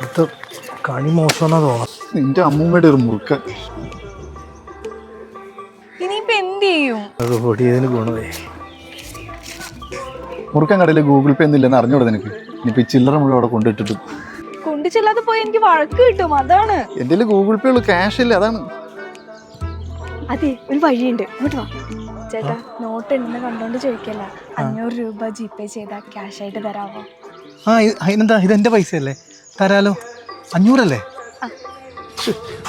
ഇവിടുത്തെ കണി മോശമെന്നാ തോന്നുന്നു. നിന്റെ അമ്മൂമ്മയുടെ ഒരു മുറുക്കൻ. ഇനിയിപ്പോ എന്ത് ചെയ്യും? അത് പൊടിയതിന് ഗുണമേ. മുറുക്കൻ കടയിൽ ഗൂഗിൾ പേ ഒന്നും ഇല്ലെന്ന് അറിഞ്ഞൂടെ നിനക്ക്? ഇനിയിപ്പോ ഈ ചില്ലറ മുഴുവൻ അവിടെ കൊണ്ടിട്ടിട്ട് കൊണ്ടു ചെല്ലാതെ പോയി എനിക്ക് വഴക്ക് കിട്ടും, അതാണ്. എന്റെ ഗൂഗിൾ പേ ഉള്ളു, ക്യാഷ് ഇല്ല, അതാണ്. അതെ, ഒരു വഴിയുണ്ട്, ഇങ്ങോട്ട് വാ. ചേട്ടാ, നോട്ട് എന്നെ കണ്ടോണ്ട് ചോദിക്കല്ല, 500 രൂപ ജിപേ ചെയ്താ ക്യാഷ് ആയിട്ട് തരാമോ? ആ അതിനെന്താ, ഇതെന്റെ പൈസ അല്ലേ, തരാലോ. 500 അല്ലേ?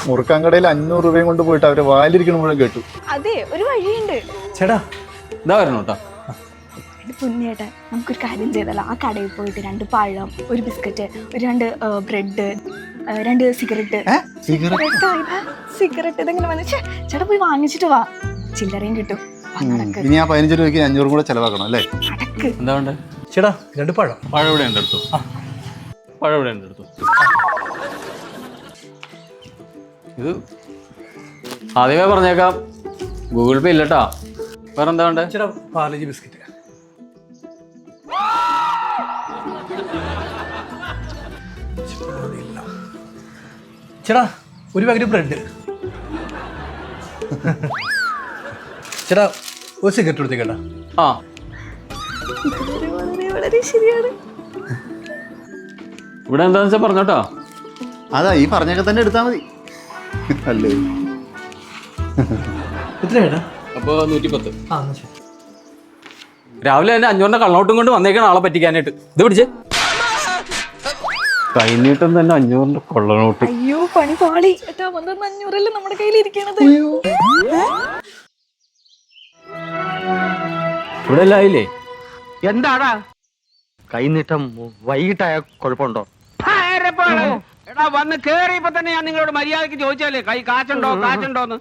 മുറുക്കാൻ കടയിൽ 500 രൂപയും കൊണ്ട് പോയിട്ട് അവര് വാലിരിക്കണ മുഴുവൻ കേട്ടു. അതെ, ഒരു വഴിയുണ്ട്. ചേട്ടാ ഇതാ വരണം കേട്ടോ. പുണ്യേട്ടാ, നമുക്കൊരു കാര്യം ചെയ്തല്ലോ. ആ കടയിൽ പോയിട്ട് 2 പഴം, ഒരു ബിസ്ക്കറ്റ്, 2 ബ്രെഡ്, 2 സിഗരറ്റ്. സിഗരറ്റ് ഇതെങ്ങനെ വന്നു? ചേട്ടാ പോയി വാങ്ങിച്ചിട്ട് വാ, ചില്ലറയും കിട്ടും. ഇനി ആ 15 രൂപയ്ക്ക് 500 കൂടെ ചെലവാക്കണം അല്ലേ? എന്താ വേണ്ടേ? ചേട്ടാ 2 പഴം. പഴം ഇവിടെ ഉണ്ട്, എടുത്തു. പഴം ഇവിടെ ഉണ്ട്, എടുത്തു. ഇത് ആദ്യമേ പറഞ്ഞേക്കാം, ഗൂഗിൾ പേ ഇല്ലട്ടാ. വേറെ എന്താ വേണ്ടേ? ചേട്ടാ പാർലേജി ബിസ്ക്കറ്റ്. ചേട്ടാ ഒരു പാക്കറ്റ് ബ്രെഡ്. ചേട്ടാ ഒരു സിഗരറ്റ് എടുത്തേക്കട്ടാ. ആ, വളരെ ശരിയാണ്. ഇവിടെ എന്താന്ന് വെച്ചാ പറഞ്ഞോട്ടോ. അതാ ഈ പറഞ്ഞൊക്കെ തന്നെ എടുത്താ മതി അല്ലേ? എത്രയാ? അപ്പൊ 110. ആ എന്നാ ശരി. രാവിലെ തന്നെ 500 കള്ളനോട്ടും കൊണ്ട് വന്നേക്കാണ് ആളെ പറ്റിക്കാനായിട്ട്. ഇത് പിടിച്ച് കൈനീട്ടം തന്നെ 500 കൊള്ളനോട്ട്. അയ്യോ, പണി പാളി. ഏട്ടാ, 500 നമ്മുടെ കയ്യിൽ ഇരിക്കണത്. ഇവിടെ എല്ലാം ആയില്ലേ? എന്താടാ കൈനീട്ടം വൈകിട്ടായ കുഴപ്പമുണ്ടോ? എടാ വന്ന് കേറിയപ്പോ തന്നെ ഞാൻ നിങ്ങളോട് മര്യാദക്ക് ചോദിച്ചാലേ കൈ കാച്ചുണ്ടോന്ന്.